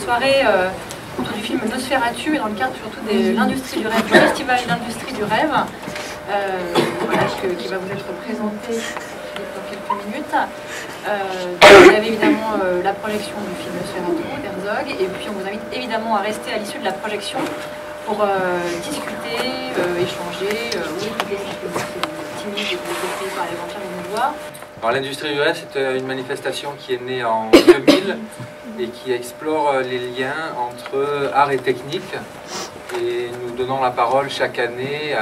soirée autour du film Nosferatu et dans le cadre surtout de l'industrie du rêve, du festival d'industrie du rêve, voilà, qui va vous être présenté dans quelques minutes. Vous avez évidemment la projection du film Nosferatu d'Herzog, et puis on vous invite évidemment à rester à l'issue de la projection pour discuter, échanger, ou écouter si vous êtes timide et que vous êtes par l'éventuel de nous voir. L'industrie du rêve, c'est une manifestation qui est née en 2000 et qui explore les liens entre art et technique, et nous donnons la parole chaque année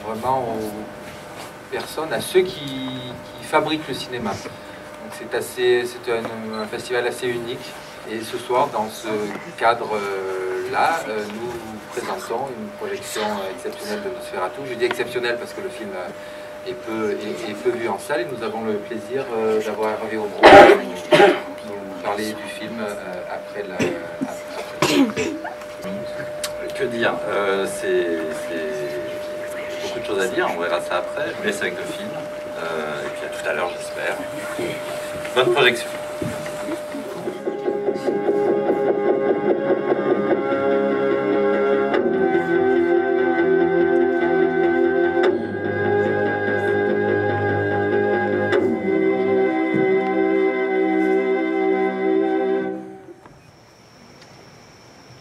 vraiment aux personnes, à ceux qui fabriquent le cinéma. C'est un festival assez unique, et ce soir, dans ce cadre-là, nous présentons une projection exceptionnelle de Nosferatu. Je dis exceptionnelle parce que le film est peu vu en salle, et nous avons le plaisir d'avoir Hervé Aubron nous parler du film après la... Que dire, c'est beaucoup de choses à dire, on verra ça après, je vous laisse avec le film, et puis à tout à l'heure j'espère. Bonne projection.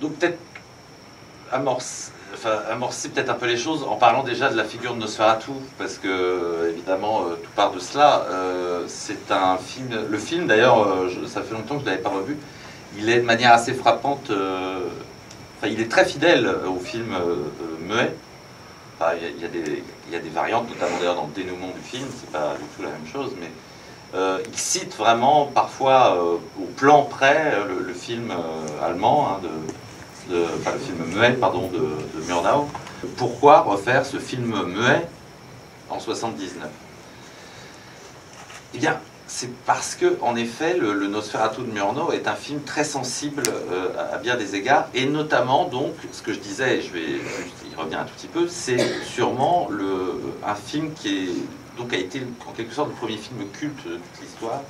Donc peut-être amorcer peut-être un peu les choses en parlant déjà de la figure de Nosferatu, parce que évidemment tout part de cela. C'est un film, le film d'ailleurs, ça fait longtemps que je ne l'avais pas revu, il est de manière assez frappante, il est très fidèle au film muet. Enfin, il y a des variantes, notamment d'ailleurs dans le dénouement du film, c'est pas du tout la même chose, mais il cite vraiment parfois au plan près le film allemand, le film muet pardon, de Murnau. Pourquoi refaire ce film muet en 79? Eh bien, c'est parce que, en effet, le Nosferatu de Murnau est un film très sensible à bien des égards, et notamment, donc, ce que je disais, et je vais y revenir un tout petit peu, c'est sûrement un film qui a été en quelque sorte le premier film culte de toute l'histoire,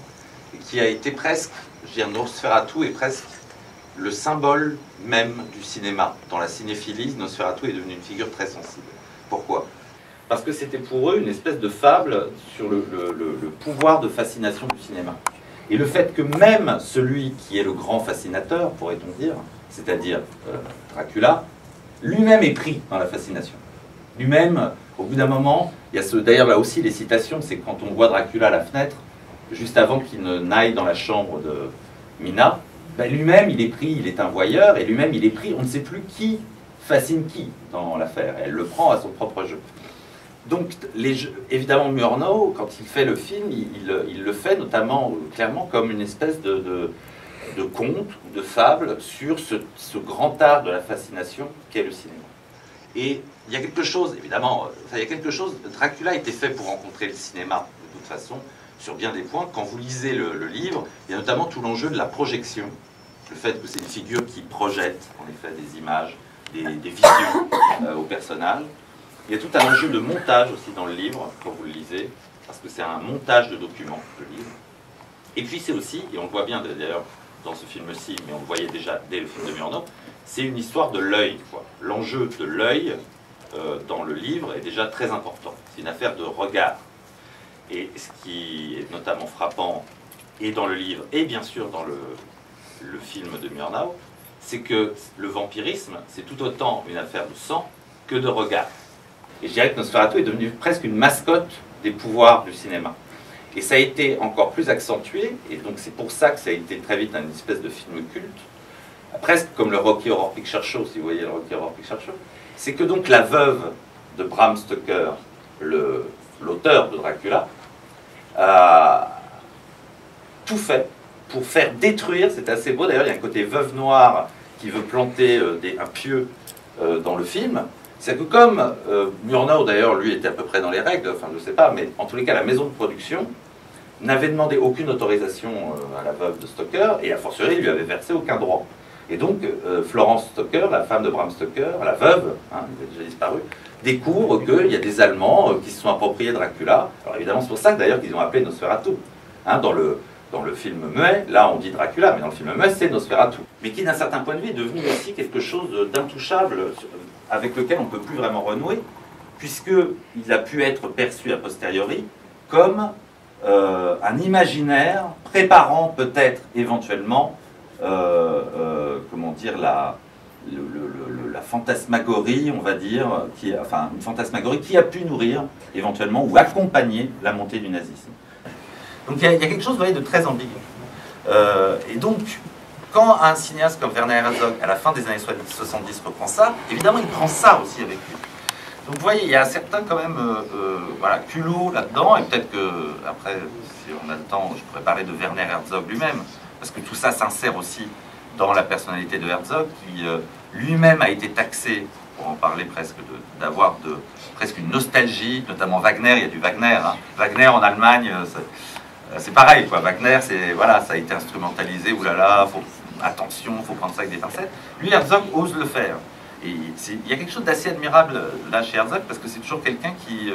et qui a été presque, je veux dire, Nosferatu est presque le symbole même du cinéma. Dans la cinéphilie, Nosferatu est devenu une figure très sensible. Pourquoi? Parce que c'était pour eux une espèce de fable sur le pouvoir de fascination du cinéma. Et le fait que même celui qui est le grand fascinateur, pourrait-on dire, c'est-à-dire Dracula, lui-même est pris dans la fascination. Lui-même, au bout d'un moment, il y a d'ailleurs là aussi les citations, c'est quand on voit Dracula à la fenêtre, juste avant qu'il n'aille dans la chambre de Mina, ben lui-même il est pris, il est un voyeur, et lui-même il est pris, on ne sait plus qui fascine qui dans l'affaire. Elle le prend à son propre jeu. Donc, évidemment, Murnau, quand il fait le film, il le fait notamment, clairement, comme une espèce de conte, de fable sur ce grand art de la fascination qu'est le cinéma. Et il y a quelque chose, évidemment, il y a quelque chose, Dracula a été fait pour rencontrer le cinéma, de toute façon, sur bien des points. Quand vous lisez le livre, il y a notamment tout l'enjeu de la projection, le fait que c'est une figure qui projette, en effet, des images, des visions au personnage. Il y a tout un enjeu de montage aussi dans le livre, quand vous le lisez, parce que c'est un montage de documents, le livre. Et puis c'est aussi, et on le voit bien d'ailleurs dans ce film-ci, mais on le voyait déjà dès le film de Murnau, c'est une histoire de l'œil. L'enjeu de l'œil dans le livre est déjà très important. C'est une affaire de regard. Et ce qui est notamment frappant, et dans le livre, et bien sûr dans le film de Murnau, c'est que le vampirisme, c'est tout autant une affaire de sang que de regard. Et je dirais que Nosferatu est devenu presque une mascotte des pouvoirs du cinéma. Et ça a été encore plus accentué, et donc c'est pour ça que ça a été très vite une espèce de film culte, presque comme le Rocky Horror Picture Show, si vous voyez le Rocky Horror Picture Show. C'est que donc la veuve de Bram Stoker, l'auteur de Dracula, a tout fait pour faire détruire, c'est assez beau d'ailleurs, il y a un côté veuve noire qui veut planter un pieu dans le film. C'est que comme Murnau d'ailleurs lui était à peu près dans les règles, enfin je ne sais pas, mais en tous les cas la maison de production n'avait demandé aucune autorisation à la veuve de Stoker, et a fortiori lui avait versé aucun droit. Et donc Florence Stoker, la femme de Bram Stoker, la veuve, hein, elle a déjà disparu, découvre qu'il y a des Allemands qui se sont appropriés Dracula. Alors évidemment c'est pour ça que d'ailleurs qu'ils ont appelé Nosferatu. Hein, dans dans le film muet, là on dit Dracula, mais dans le film muet c'est Nosferatu. Mais qui d'un certain point de vue est devenu aussi quelque chose d'intouchable, avec lequel on ne peut plus vraiment renouer, puisqu'il a pu être perçu a posteriori comme un imaginaire préparant peut-être éventuellement, comment dire, la fantasmagorie, on va dire, enfin une fantasmagorie qui a pu nourrir éventuellement ou accompagner la montée du nazisme. Donc il y a quelque chose, vous voyez, de très ambigu. Et donc, quand un cinéaste comme Werner Herzog, à la fin des années 70, reprend ça, évidemment il prend ça aussi avec lui. Donc vous voyez, il y a un certain quand même voilà, culot là-dedans, et peut-être que, après, si on a le temps, je pourrais parler de Werner Herzog lui-même, parce que tout ça s'insère aussi dans la personnalité de Herzog, qui lui-même a été taxé, pour en parler presque, d'avoir presque une nostalgie, notamment Wagner, il y a du Wagner. Hein. Wagner en Allemagne, c'est pareil, quoi. Wagner, voilà, ça a été instrumentalisé, oulala, attention, il faut prendre ça avec des pincettes. Lui, Herzog ose le faire. Et il y a quelque chose d'assez admirable là chez Herzog, parce que c'est toujours quelqu'un qui,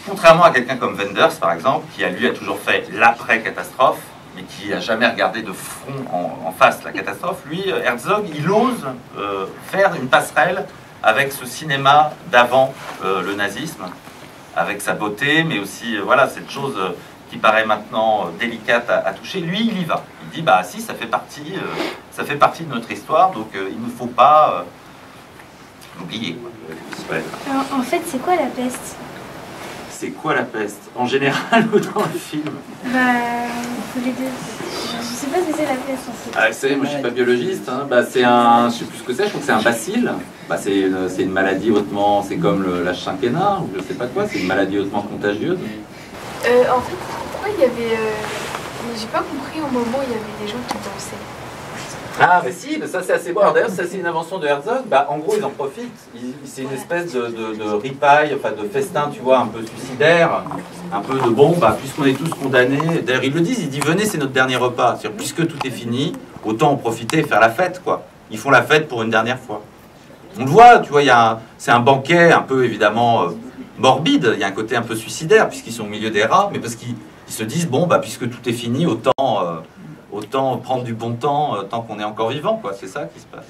contrairement à quelqu'un comme Wenders par exemple, qui lui a toujours fait l'après-catastrophe, mais qui n'a jamais regardé de front en face la catastrophe, lui, Herzog, il ose faire une passerelle avec ce cinéma d'avant le nazisme, avec sa beauté, mais aussi voilà, cette chose qui paraît maintenant délicate à toucher. Lui, il y va. Il dit, bah si, ça fait partie de notre histoire, donc il ne faut pas l'oublier. Alors, en fait, c'est quoi la peste? C'est quoi la peste? En général ou dans le film? Bah, les deux. Je sais pas ce que c'est la peste en fait. Ah, vous savez, moi je suis pas biologiste, hein. Bah, c'est un, je sais plus ce que c'est, je crois que c'est un bacille. Bah, c'est une maladie hautement, c'est comme la quinquennat, ou je sais pas quoi, c'est une maladie hautement contagieuse. En fait, pourquoi il y avait... j'ai pas compris au moment où il y avait des gens qui dansaient. Ah, mais si, mais ça c'est assez beau. Alors d'ailleurs, ça c'est une invention de Herzog. Bah, en gros, ils en profitent. C'est une espèce de ripaille, enfin de festin, tu vois, un peu suicidaire. Un peu de bon, bah, puisqu'on est tous condamnés. D'ailleurs, ils le disent, ils disent venez, c'est notre dernier repas. C'est-à-dire, puisque tout est fini, autant en profiter et faire la fête, quoi. Ils font la fête pour une dernière fois. On le voit, tu vois, c'est un banquet un peu évidemment morbide. Il y a un côté un peu suicidaire, puisqu'ils sont au milieu des rats, mais parce qu'ils se disent bon, bah, puisque tout est fini, autant prendre du bon temps tant qu'on est encore vivant, quoi. C'est ça qui se passe.